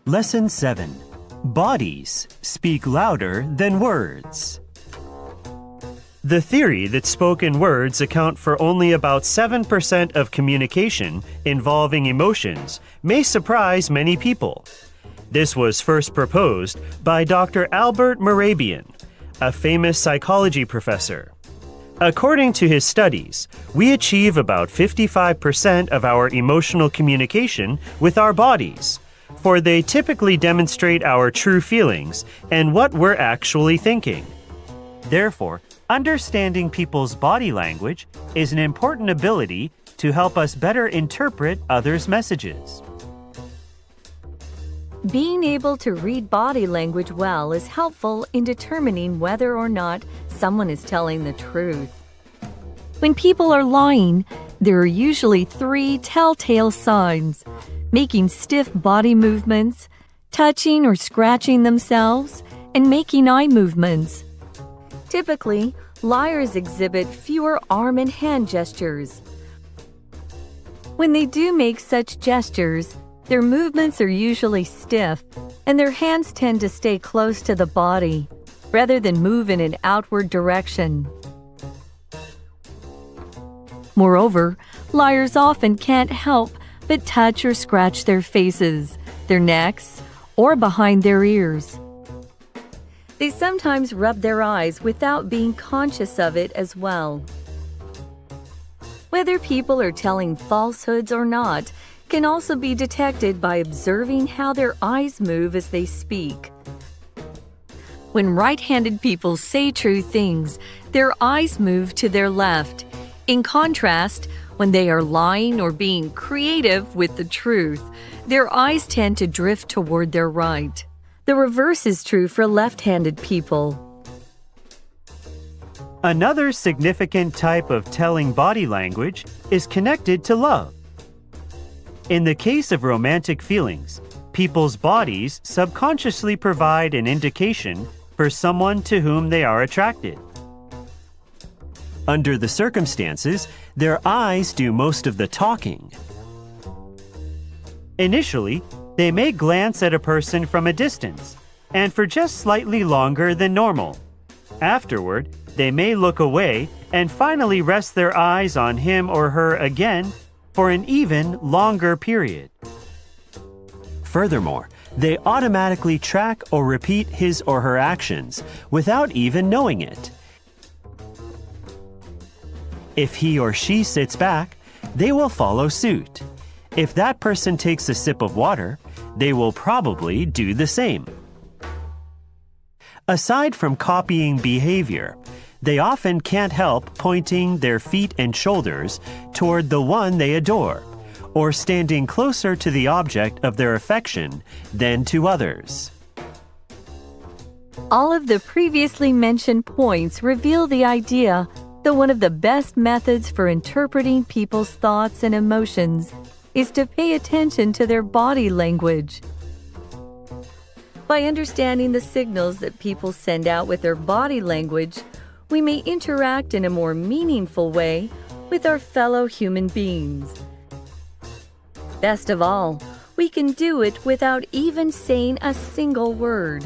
Lesson 7. Bodies speak louder than words. The theory that spoken words account for only about 7% of communication involving emotions may surprise many people. This was first proposed by Dr. Albert Mehrabian, a famous psychology professor. According to his studies, we achieve about 55% of our emotional communication with our bodies, for they typically demonstrate our true feelings and what we're actually thinking. Therefore, understanding people's body language is an important ability to help us better interpret others' messages. Being able to read body language well is helpful in determining whether or not someone is telling the truth. When people are lying, there are usually 3 telltale signs: making stiff body movements, touching or scratching themselves, and making eye movements. Typically, liars exhibit fewer arm and hand gestures. When they do make such gestures, their movements are usually stiff, and their hands tend to stay close to the body, rather than move in an outward direction. Moreover, liars often can't help but touch or scratch their faces, their necks, or behind their ears. They sometimes rub their eyes without being conscious of it as well. Whether people are telling falsehoods or not can also be detected by observing how their eyes move as they speak. When right-handed people say true things, their eyes move to their left. In contrast, when they are lying or being creative with the truth, their eyes tend to drift toward their right. The reverse is true for left-handed people. Another significant type of telling body language is connected to love. In the case of romantic feelings, people's bodies subconsciously provide an indication for someone to whom they are attracted. Under the circumstances, their eyes do most of the talking. Initially, they may glance at a person from a distance, and for just slightly longer than normal. Afterward, they may look away and finally rest their eyes on him or her again for an even longer period. Furthermore, they automatically track or repeat his or her actions without even knowing it. If he or she sits back, they will follow suit. If that person takes a sip of water, they will probably do the same. Aside from copying behavior, they often can't help pointing their feet and shoulders toward the one they adore, or standing closer to the object of their affection than to others. All of the previously mentioned points reveal the idea that one of the best methods for interpreting people's thoughts and emotions is to pay attention to their body language. By understanding the signals that people send out with their body language, we may interact in a more meaningful way with our fellow human beings. Best of all, we can do it without even saying a single word.